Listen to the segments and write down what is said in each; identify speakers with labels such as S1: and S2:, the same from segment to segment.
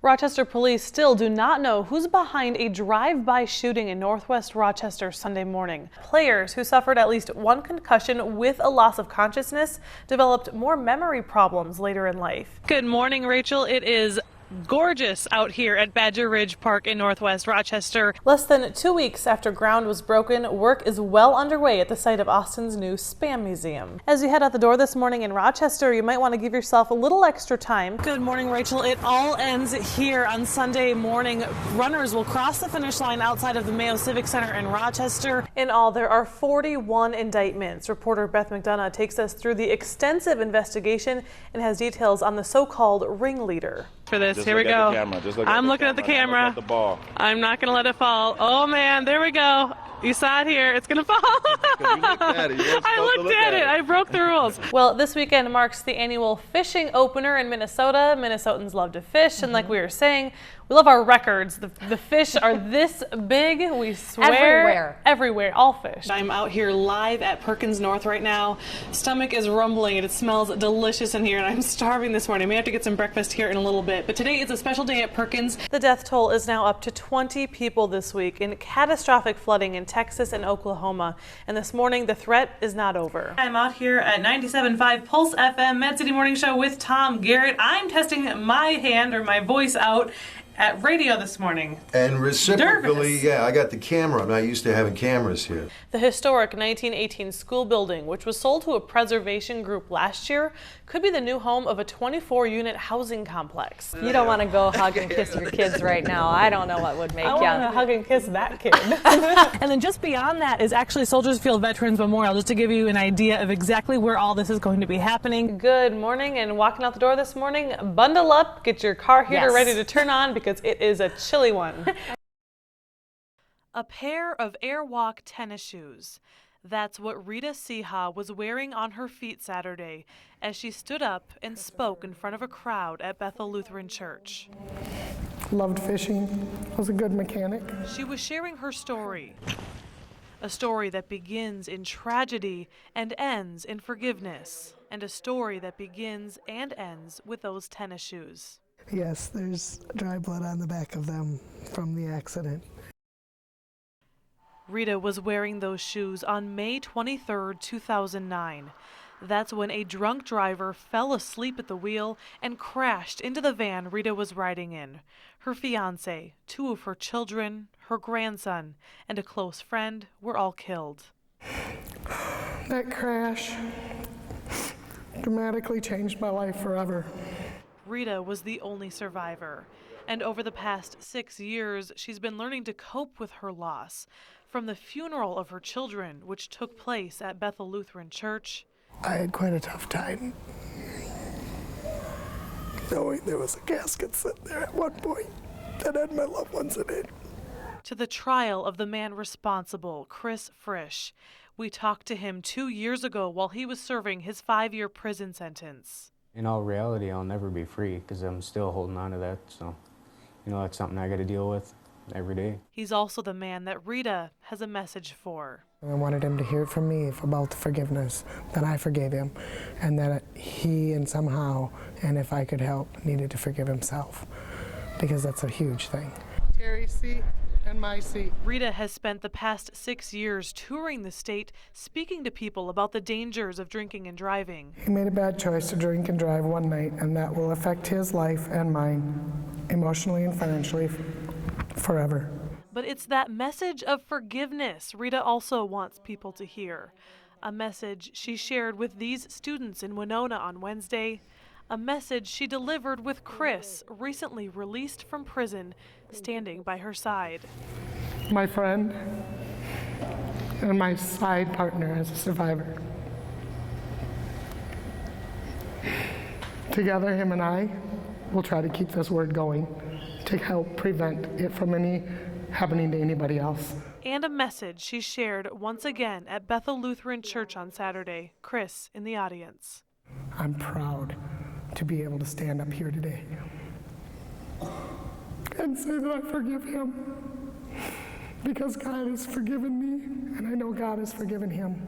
S1: Rochester police still do not know who's behind a drive-by shooting in Northwest Rochester Sunday morning. Players who suffered at least one concussion with a loss of consciousness developed more memory problems later in life. Good morning, Rachel. It is gorgeous out here at Badger Ridge Park in Northwest Rochester. Less than 2 weeks after ground was broken, work is well underway at the site of Austin's new Spam Museum. As you head out the door this morning in Rochester, you might want to give yourself a little extra time. Good morning, Rachel. It all ends here on Sunday morning. Runners will cross the finish line outside of the Mayo Civic Center in Rochester. In all, there are 41 indictments. Reporter Beth McDonough takes us through the extensive investigation and has details on the so-called ringleader. For this. Here we go. I'm looking at the camera. I'm not going to let it fall. Oh man, there we go. You saw it here. It's going to fall. I looked at it. I broke the rules. Well, this weekend marks the annual fishing opener in Minnesota. Minnesotans love to fish, and like we were saying, we love our records. The fish are this big, we swear. Everywhere, all fish. I'm out here live at Perkins North right now. Stomach is rumbling and it smells delicious in here, and I'm starving this morning. I may have to get some breakfast here in a little bit, but today is a special day at Perkins. The death toll is now up to 20 people this week in catastrophic flooding in Texas and Oklahoma, and this morning the threat is not over. I'm out here at 97.5 Pulse FM Med City Morning Show with Tom Garrett. I'm testing my hand or my voice out at radio this morning.
S2: And reciprocally, yeah, I got the camera. I'm not used to having cameras here.
S1: The historic 1918 school building, which was sold to a preservation group last year, could be the new home of a 24-unit housing complex.
S3: You don't want to go hug and kiss your kids right now. I don't know what would make you.
S1: I want to hug and kiss that kid. And then just beyond that is actually Soldiers Field Veterans Memorial, just to give you an idea of exactly where all this is going to be happening. Good morning, and walking out the door this morning, bundle up, get your car heater ready to turn on because it is a chilly one. A pair of Airwalk tennis shoes. That's what Rita Siha was wearing on her feet Saturday as she stood up and spoke in front of a crowd at Bethel Lutheran Church.
S4: Loved fishing, was a good mechanic.
S1: She was sharing her story. A story that begins in tragedy and ends in forgiveness. And a story that begins and ends with those tennis shoes.
S4: Yes, there's dry blood on the back of them from the accident.
S1: Rita was wearing those shoes on May 23, 2009. That's when a drunk driver fell asleep at the wheel and crashed into the van Rita was riding in. Her fiancé, 2 of her children, her grandson, and a close friend were all killed.
S4: That crash dramatically changed my life forever.
S1: Rita was the only survivor, and over the past 6 years, she's been learning to cope with her loss. From the funeral of her children, which took place at Bethel Lutheran Church.
S4: I had quite a tough time knowing there was a casket sitting there at one point that had my loved ones in it.
S1: To the trial of the man responsible, Chris Frisch. We talked to him 2 years ago while he was serving his 5-year prison sentence.
S5: In all reality, I'll never be free because I'm still holding on to that. So, that's something I got to deal with every day.
S1: He's also the man that Rita has a message for.
S4: I wanted him to hear from me about the forgiveness, that I forgave him, and that he and somehow, and if I could help, needed to forgive himself, because that's a huge thing. Terry's seat and my seat.
S1: Rita has spent the past 6 years touring the state, speaking to people about the dangers of drinking and driving.
S4: He made a bad choice to drink and drive one night, and that will affect his life and mine, emotionally and financially, forever.
S1: But it's that message of forgiveness Rita also wants people to hear. A message she shared with these students in Winona on Wednesday. A message she delivered with Chris, recently released from prison, standing by her side.
S4: My friend and my side partner as a survivor. Together, him and I will try to keep this word going to help prevent it from happening to anybody else.
S1: And a message she shared once again at Bethel Lutheran Church on Saturday. Chris in the audience.
S4: I'm proud to be able to stand up here today and say that I forgive him because God has forgiven me and I know God has forgiven him.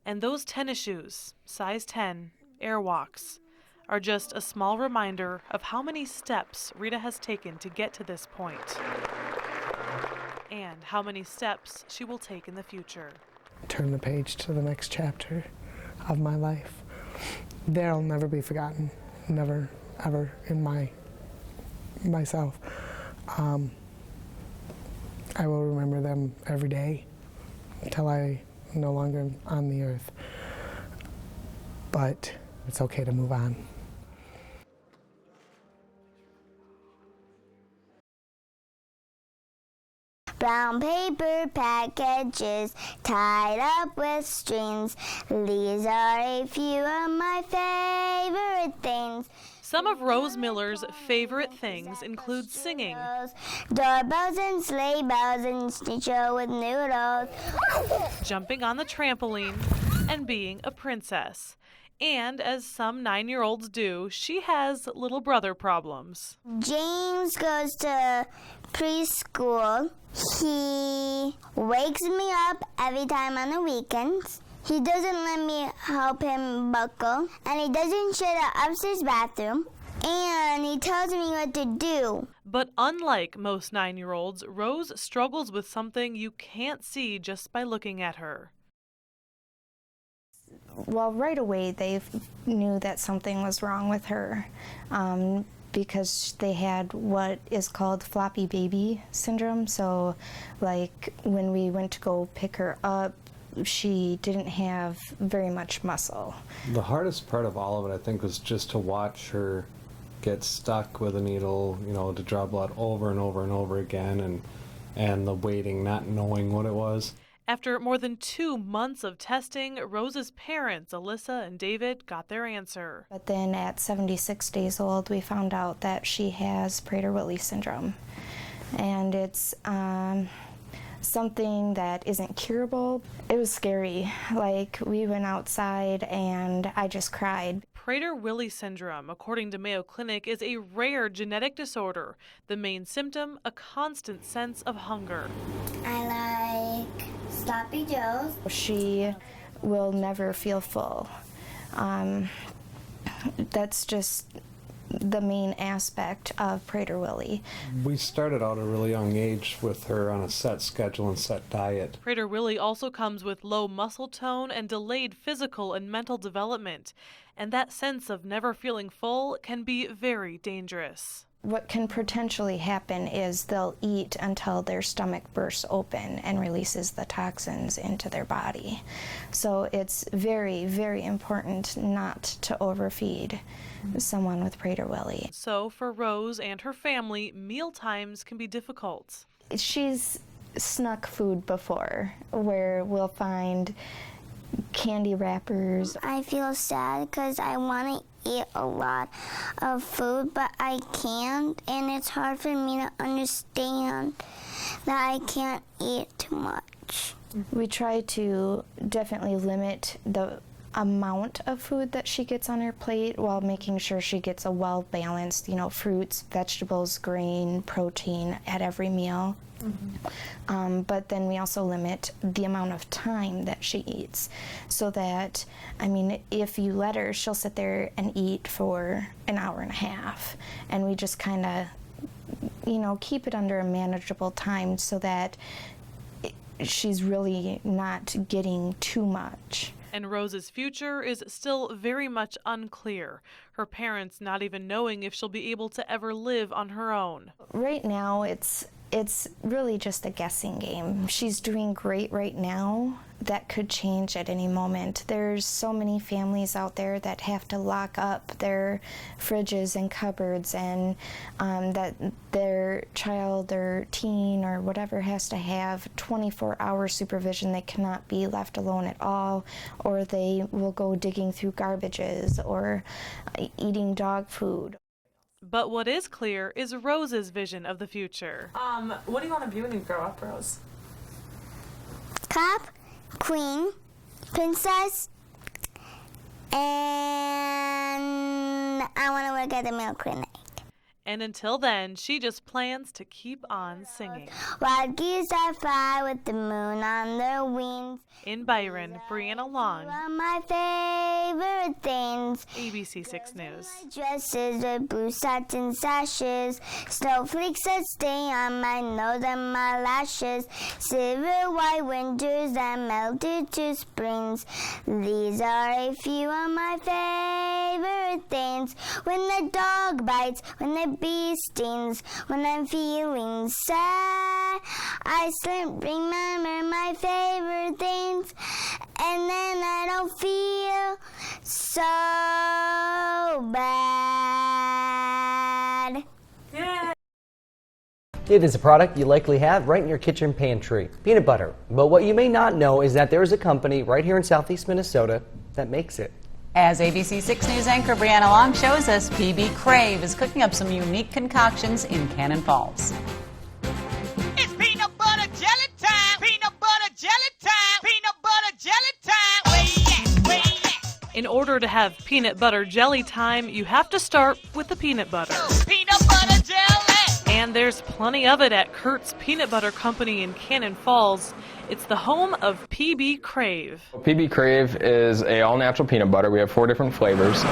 S1: And those tennis shoes, size 10, Airwalks, are just a small reminder of how many steps Rita has taken to get to this point, and how many steps she will take in the future.
S4: Turn the page to the next chapter of my life. They'll never be forgotten, never, ever in myself. I will remember them every day until I no longer on the earth. But it's okay to move on.
S6: Brown paper packages tied up with strings. These are a few of my favorite things.
S1: Some of Rose Miller's favorite things include singing,
S6: Doorbells and sleigh bells and schnitzel with noodles.
S1: jumping on the trampoline, and being a princess. And as some 9-year-olds do, she has little brother problems.
S6: James goes to preschool. He wakes me up every time on the weekends. He doesn't let me help him buckle. And he doesn't share the upstairs bathroom. And he tells me what to do.
S1: But unlike most 9-year-olds, Rose struggles with something you can't see just by looking at her.
S7: Well, right away they knew that something was wrong with her because they had what is called floppy baby syndrome. So, like, when we went to go pick her up, she didn't have very much muscle.
S8: The hardest part of all of it, I think, was just to watch her get stuck with a needle, you know, to draw blood over and over and over again, and the waiting, not knowing what it was.
S1: After more than 2 months of testing, Rose's parents, Alyssa and David, got their answer.
S7: But then at 76 days old, we found out that she has Prader-Willi syndrome. And it's something that isn't curable. It was scary. Like, we went outside and I just cried.
S1: Prader-Willi syndrome, according to Mayo Clinic, is a rare genetic disorder. The main symptom, a constant sense of hunger.
S6: I like Sloppy Joes.
S7: She will never feel full. That's just the main aspect of Prader-Willi.
S8: We started out at a really young age with her on a set schedule and set diet.
S1: Prader-Willi also comes with low muscle tone and delayed physical and mental development. And that sense of never feeling full can be very dangerous.
S7: What can potentially happen is they'll eat until their stomach bursts open and releases the toxins into their body. So it's very, very important not to overfeed someone with Prader-Willi.
S1: So for Rose and her family, meal times can be difficult.
S7: She's snuck food before, where we'll find candy wrappers.
S6: I feel sad because I want to eat a lot of food, but I can't, and it's hard for me to understand that I can't eat too much.
S7: We try to definitely limit the amount of food that she gets on her plate while making sure she gets a well-balanced, fruits, vegetables, grain, protein at every meal. But then we also limit the amount of time that she eats, so that, if you let her, she'll sit there and eat for an hour and a half, and we just kind of, keep it under a manageable time so that she's really not getting too much.
S1: And Rose's future is still very much unclear, her parents not even knowing if she'll be able to ever live on her own.
S7: Right now, it's really just a guessing game. She's doing great right now. That could change at any moment. There's so many families out there that have to lock up their fridges and cupboards, and that their child or teen or whatever has to have 24-hour supervision. They cannot be left alone at all, or they will go digging through garbages or eating dog food.
S1: But what is clear is Rose's vision of the future. What do you want to be when you grow up, Rose?
S6: Cop, queen, princess, and I want to work at the Mayo Clinic.
S1: And until then, she just plans to keep on singing.
S6: Wild geese that fly with the moon on their wings.
S1: In Byron, Brianna Long,
S6: You are my favorite things.
S1: ABC 6 News.
S6: My dresses with blue satin sashes, snowflakes that stay on my nose and my lashes, silver white winters that melted to springs. These are a few of my favorite things. When the dog bites, when the bee stings, when I'm feeling sad, I remember my favorite things, and then I don't feel so bad.
S9: It is a product you likely have right in your kitchen pantry, peanut butter. But what you may not know is that there is a company right here in southeast Minnesota that makes it.
S10: As ABC 6 News anchor Brianna Long shows us, PB Crave is cooking up some unique concoctions in Cannon Falls.
S11: It's peanut butter jelly time! Peanut butter jelly time! Peanut butter jelly time! Where you at? Where you at?
S1: In order to have peanut butter jelly time, you have to start with the peanut butter.
S11: Peanut butter jelly!
S1: And there's plenty of it at Kurt's Peanut Butter Company in Cannon Falls. It's the home of PB Crave.
S12: PB Crave is a all-natural peanut butter. We have 4 different flavors.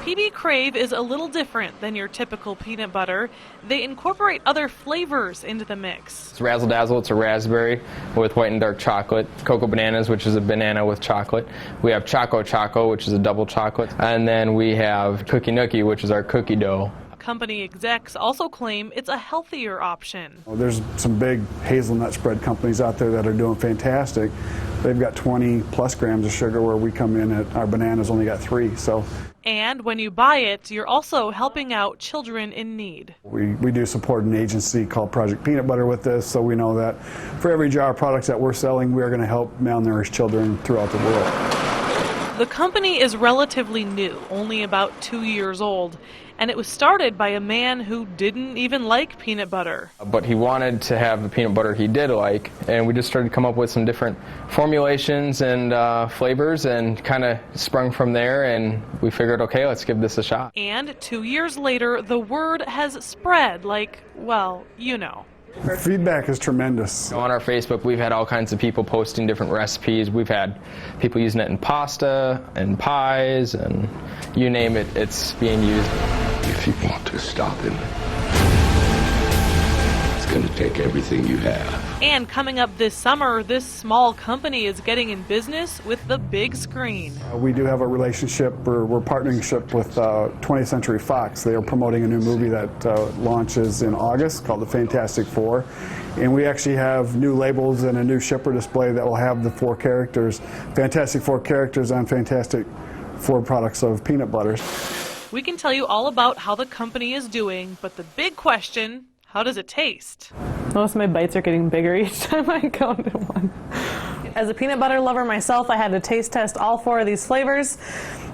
S1: PB Crave is a little different than your typical peanut butter. They incorporate other flavors into the mix.
S12: It's Razzle Dazzle. It's a raspberry with white and dark chocolate. Cocoa Bananas, which is a banana with chocolate. We have Choco Choco, which is a double chocolate. And then we have Cookie Nookie, which is our cookie dough.
S1: Company execs also claim it's a healthier option.
S13: There's some big hazelnut spread companies out there that are doing fantastic. They've got 20 plus grams of sugar where we come in at our bananas only got 3. So.
S1: And when you buy it, you're also helping out children in need.
S13: We do support an agency called Project Peanut Butter with this, so we know that for every jar of products that we're selling, we are going to help malnourished children throughout the world.
S1: The company is relatively new, only about 2 years old, and it was started by a man who didn't even like peanut butter.
S12: But he wanted to have the peanut butter he did like, and we just started to come up with some different formulations and flavors and kind of sprung from there, and we figured, okay, let's give this a shot.
S1: And 2 years later, the word has spread like, well, you know.
S13: Feedback is tremendous.
S12: On our Facebook, we've had all kinds of people posting different recipes. We've had people using it in pasta and pies, and you name it, it's being used.
S14: If you want to stop him, it's going to take everything you have.
S1: And coming up this summer, this small company is getting in business with the big screen.
S13: We do have a relationship, we're partnership with 20th Century Fox. They are promoting a new movie that launches in August called The Fantastic Four. And we actually have new labels and a new shipper display that will have the 4 characters, Fantastic Four characters on Fantastic Four products of peanut butter.
S1: We can tell you all about how the company is doing, but the big question, how does it taste?
S15: Most of my bites are getting bigger each time I go into one. As a peanut butter lover myself, I had to taste test all 4 of these flavors.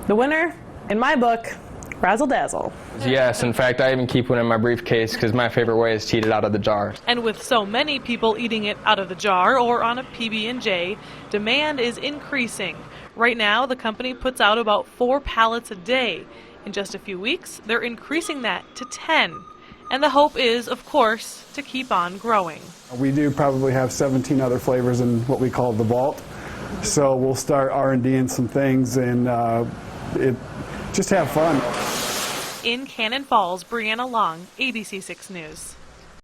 S15: The winner, in my book, Razzle Dazzle.
S12: Yes, in fact, I even keep one in my briefcase because my favorite way is to eat it out of the jar.
S1: And with so many people eating it out of the jar or on a PB&J, demand is increasing. Right now, the company puts out about 4 pallets a day. In just a few weeks, they're increasing that to 10. And the hope is, of course, to keep on growing.
S13: We do probably have 17 other flavors in what we call the vault. So we'll start R&D in some things and just have fun.
S1: In Cannon Falls, Brianna Long, ABC 6 News.